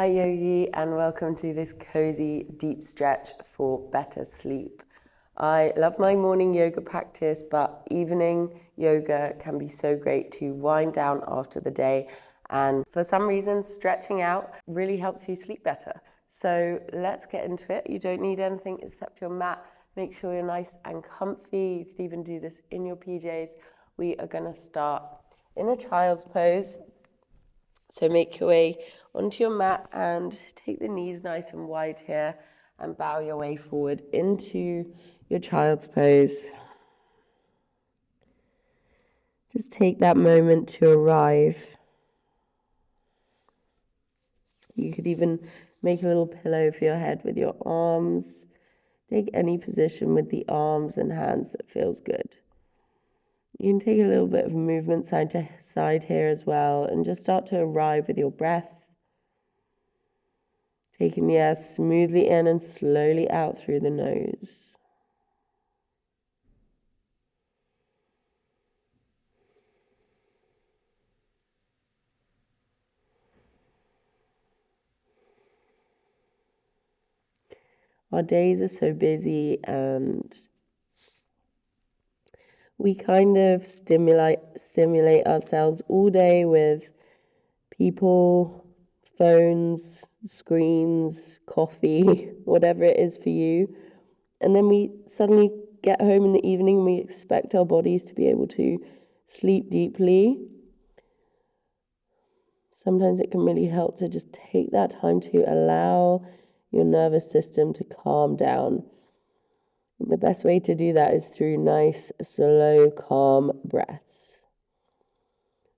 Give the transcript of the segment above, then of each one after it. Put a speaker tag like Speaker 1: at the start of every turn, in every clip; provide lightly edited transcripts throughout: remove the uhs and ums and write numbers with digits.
Speaker 1: Hi Yogi, and welcome to this cozy deep stretch for better sleep. I love my morning yoga practice, but evening yoga can be so great to wind down after the day, and for some reason stretching out really helps you sleep better. So let's get into it. You don't need anything except your mat. Make sure you're nice and comfy. You could even do this in your PJs. We are going to start in a child's pose. So make your way onto your mat and take the knees nice and wide here and bow your way forward into your child's pose. Just take that moment to arrive. You could even make a little pillow for your head with your arms. Take any position with the arms and hands that feels good. You can take a little bit of movement side to side here as well and just start to arrive with your breath. Taking the air smoothly in and slowly out through the nose. Our days are so busy and we kind of stimulate ourselves all day with people, phones, screens, coffee, whatever it is for you. And then we suddenly get home in the evening and we expect our bodies to be able to sleep deeply. Sometimes it can really help to just take that time to allow your nervous system to calm down. And the best way to do that is through nice, slow, calm breaths.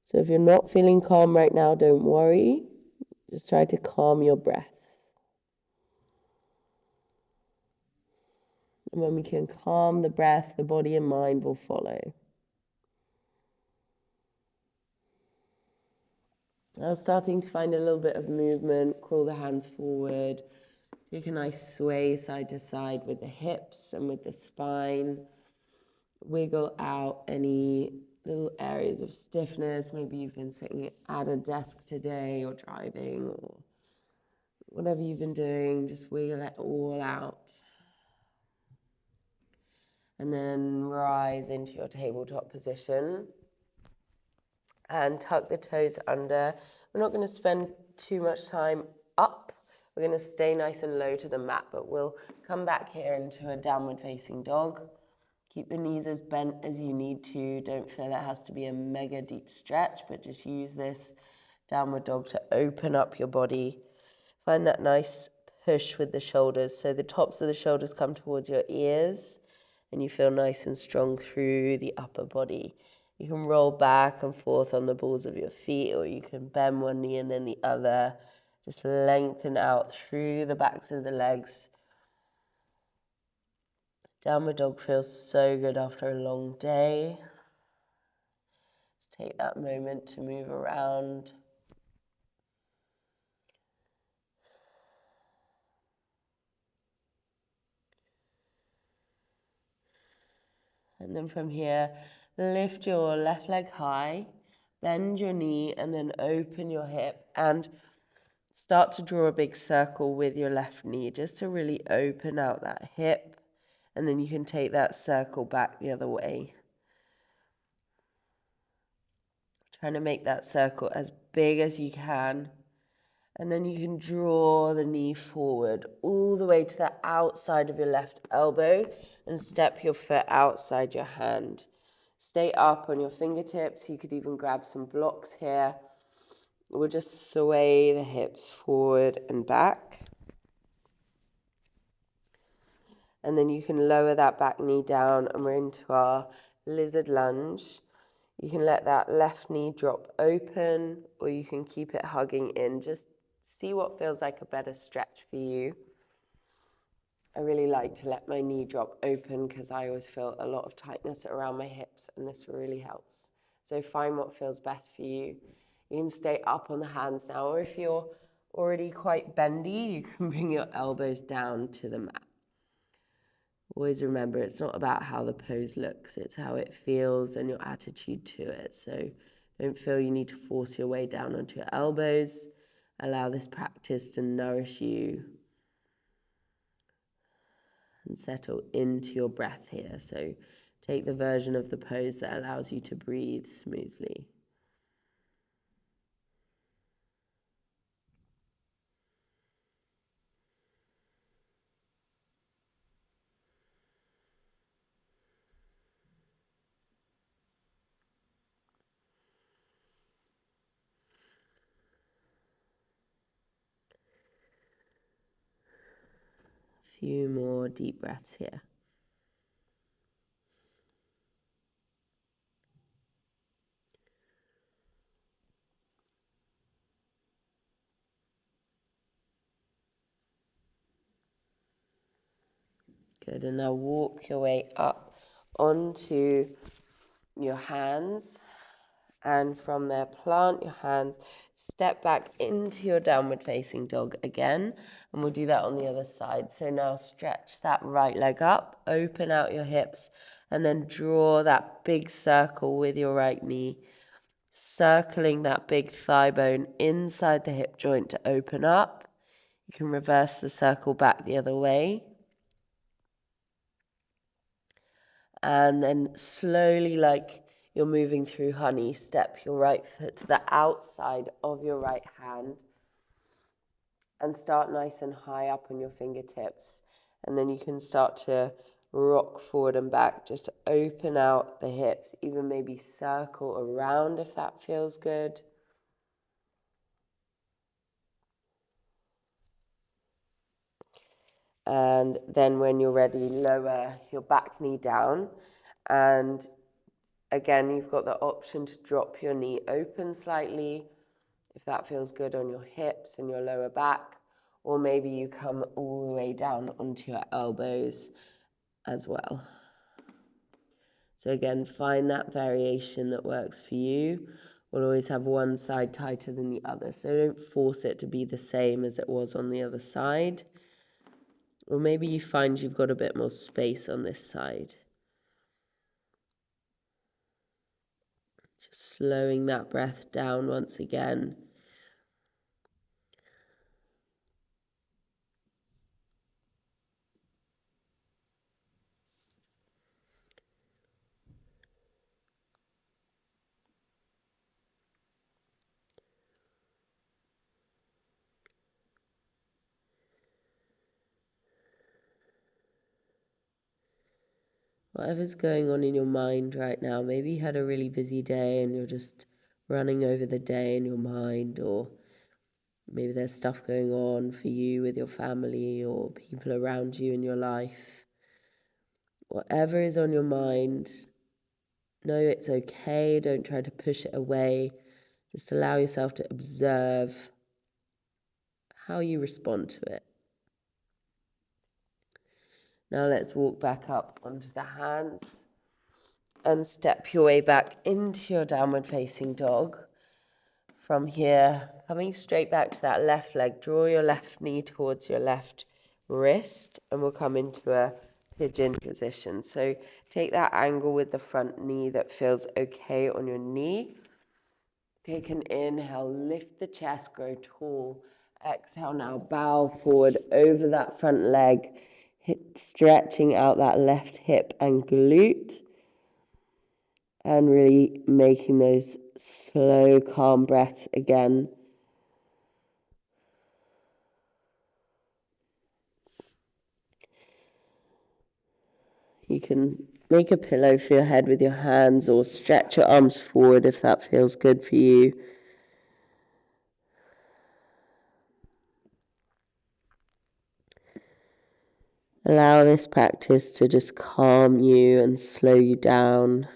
Speaker 1: So if you're not feeling calm right now, don't worry. Just try to calm your breath. And when we can calm the breath, the body and mind will follow. Now starting to find a little bit of movement, crawl the hands forward. Take a nice sway side to side with the hips and with the spine. Wiggle out any little areas of stiffness. Maybe you've been sitting at a desk today or driving or whatever you've been doing. Just wiggle it all out. And then rise into your tabletop position and tuck the toes under. We're not going to spend too much time up. We're going to stay nice and low to the mat, but we'll come back here into a downward facing dog. Keep the knees as bent as you need to. Don't feel it has to be a mega deep stretch, but just use this downward dog to open up your body. Find that nice push with the shoulders. So the tops of the shoulders come towards your ears and you feel nice and strong through the upper body. You can roll back and forth on the balls of your feet, or you can bend one knee and then the other. Just lengthen out through the backs of the legs. Downward dog feels so good after a long day. Just take that moment to move around. And then from here, lift your left leg high, bend your knee, and then open your hip and start to draw a big circle with your left knee just to really open out that hip. And then you can take that circle back the other way. Trying to make that circle as big as you can. And then you can draw the knee forward all the way to the outside of your left elbow and step your foot outside your hand. Stay up on your fingertips. You could even grab some blocks here. We'll just sway the hips forward and back. And then you can lower that back knee down and we're into our lizard lunge. You can let that left knee drop open or you can keep it hugging in. Just see what feels like a better stretch for you. I really like to let my knee drop open because I always feel a lot of tightness around my hips and this really helps. So find what feels best for you. You can stay up on the hands now, or if you're already quite bendy, you can bring your elbows down to the mat. Always remember, it's not about how the pose looks, it's how it feels and your attitude to it. So don't feel you need to force your way down onto your elbows. allow this practice to nourish you and settle into your breath here. So take the version of the pose that allows you to breathe smoothly. Few more deep breaths here. Good, and now walk your way up onto your hands, and from there plant your hands, step back into your downward facing dog again, and we'll do that on the other side. So now stretch that right leg up, open out your hips, and then draw that big circle with your right knee, circling that big thigh bone inside the hip joint to open up. You can reverse the circle back the other way. And then slowly, like you're moving through honey, step your right foot to the outside of your right hand and start nice and high up on your fingertips. And then you can start to rock forward and back, just open out the hips, even maybe circle around if that feels good. And then when you're ready, lower your back knee down, and again, you've got the option to drop your knee open slightly if that feels good on your hips and your lower back, or maybe you come all the way down onto your elbows as well. So again, find that variation that works for you. We'll always have one side tighter than the other, so don't force it to be the same as it was on the other side. Or maybe you find you've got a bit more space on this side. Just slowing that breath down once again. Whatever's going on in your mind right now, maybe you had a really busy day and you're just running over the day in your mind, or maybe there's stuff going on for you with your family or people around you in your life. Whatever is on your mind, know it's okay. Don't try to push it away. Just allow yourself to observe how you respond to it. Now let's walk back up onto the hands and step your way back into your downward facing dog. From here, coming straight back to that left leg, draw your left knee towards your left wrist, and we'll come into a pigeon position. So take that angle with the front knee that feels okay on your knee. Take an inhale, lift the chest, grow tall. Exhale now, bow forward over that front leg, stretching out that left hip and glute, and really making those slow, calm breaths again. You can make a pillow for your head with your hands or stretch your arms forward if that feels good for you. Allow this practice to just calm you and slow you down.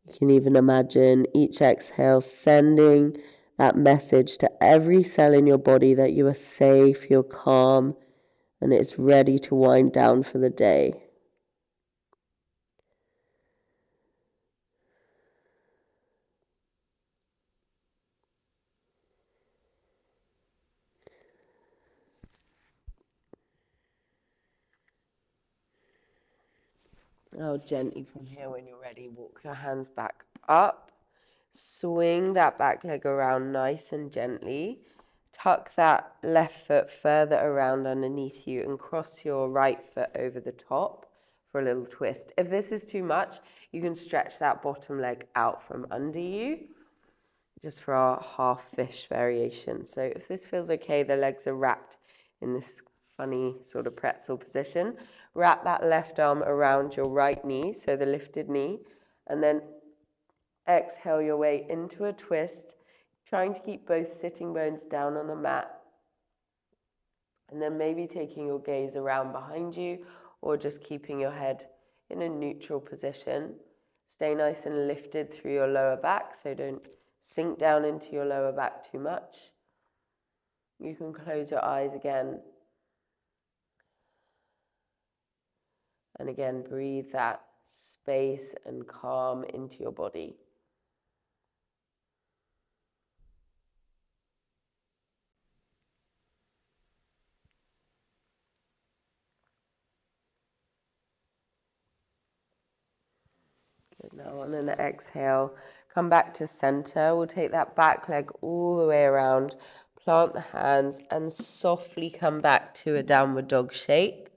Speaker 1: You can even imagine each exhale sending that message to every cell in your body that you are safe, you're calm, and it's ready to wind down for the day. Now gently from here, when you're ready, walk your hands back up. Swing that back leg around nice and gently. Tuck that left foot further around underneath you and cross your right foot over the top for a little twist. If this is too much, you can stretch that bottom leg out from under you, just for our half fish variation. So if this feels okay, the legs are wrapped in this funny sort of pretzel position. Wrap that left arm around your right knee, so the lifted knee, and then exhale your way into a twist, trying to keep both sitting bones down on the mat. And then maybe taking your gaze around behind you, or just keeping your head in a neutral position. Stay nice and lifted through your lower back, so don't sink down into your lower back too much. You can close your eyes again. And again, breathe that space and calm into your body. Good. Now on an exhale, come back to center. We'll take that back leg all the way around, plant the hands, and softly come back to a downward dog shape.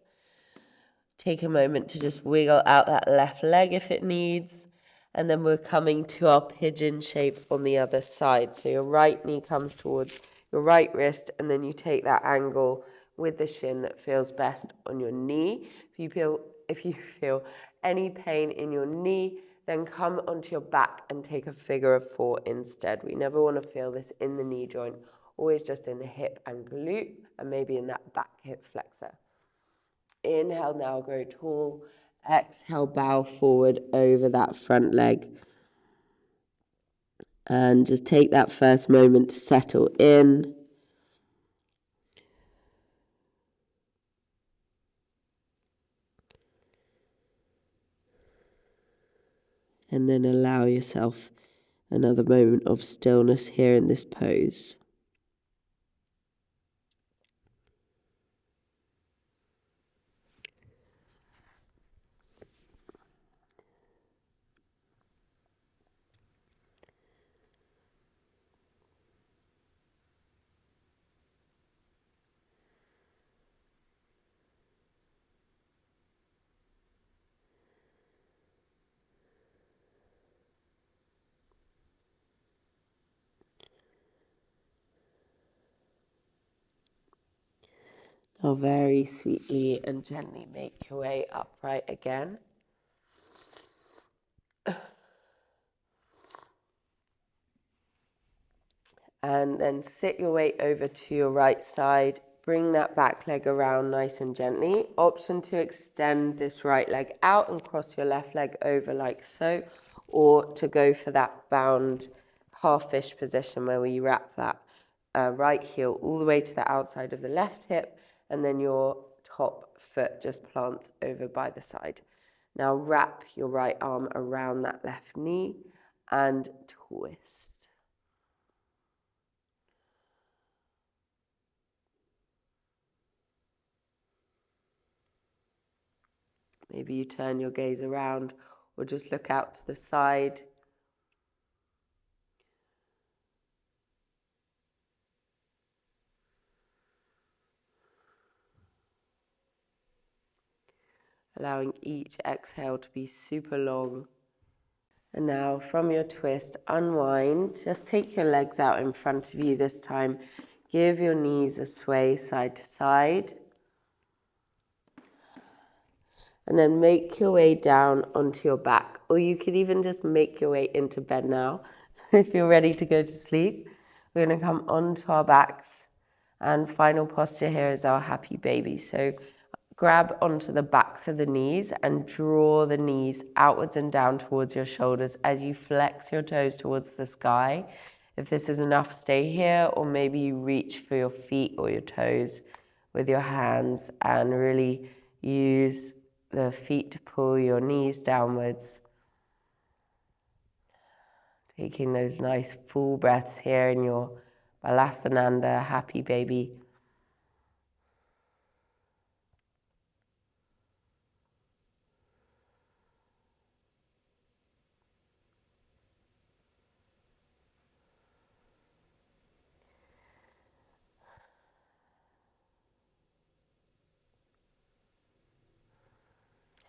Speaker 1: Take a moment to just wiggle out that left leg if it needs. And then we're coming to our pigeon shape on the other side. So your right knee comes towards your right wrist, and then you take that angle with the shin that feels best on your knee. If you feel any pain in your knee, then come onto your back and take a figure of 4 instead. We never want to feel this in the knee joint, always just in the hip and glute, and maybe in that back hip flexor. Inhale, now grow tall. Exhale, bow forward over that front leg. And just take that first moment to settle in. And then allow yourself another moment of stillness here in this pose. Now very sweetly and gently make your way upright again. And then sit your weight over to your right side. Bring that back leg around nice and gently. Option to extend this right leg out and cross your left leg over like so, or to go for that bound half fish position where we wrap that right heel all the way to the outside of the left hip, and then your top foot just plants over by the side. Now wrap your right arm around that left knee and twist. Maybe you turn your gaze around or just look out to the side. Allowing each exhale to be super long. And now from your twist, unwind. Just take your legs out in front of you this time. Give your knees a sway side to side. And then make your way down onto your back. Or you could even just make your way into bed now if you're ready to go to sleep. We're going to come onto our backs. And final posture here is our happy baby. So grab onto the backs of the knees and draw the knees outwards and down towards your shoulders as you flex your toes towards the sky. If this is enough, stay here, or maybe you reach for your feet or your toes with your hands and really use the feet to pull your knees downwards. Taking those nice full breaths here in your Balasananda, happy baby.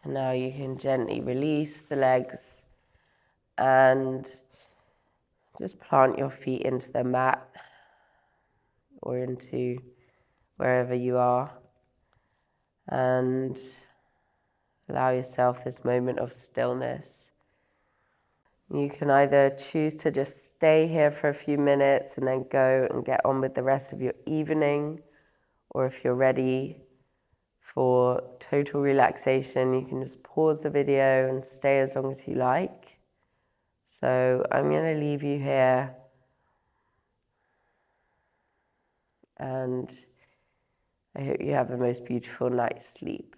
Speaker 1: And now you can gently release the legs and just plant your feet into the mat or into wherever you are, and allow yourself this moment of stillness. You can either choose to just stay here for a few minutes and then go and get on with the rest of your evening, or if you're ready for total relaxation, you can just pause the video and stay as long as you like. So I'm going to leave you here, and I hope you have the most beautiful night's sleep.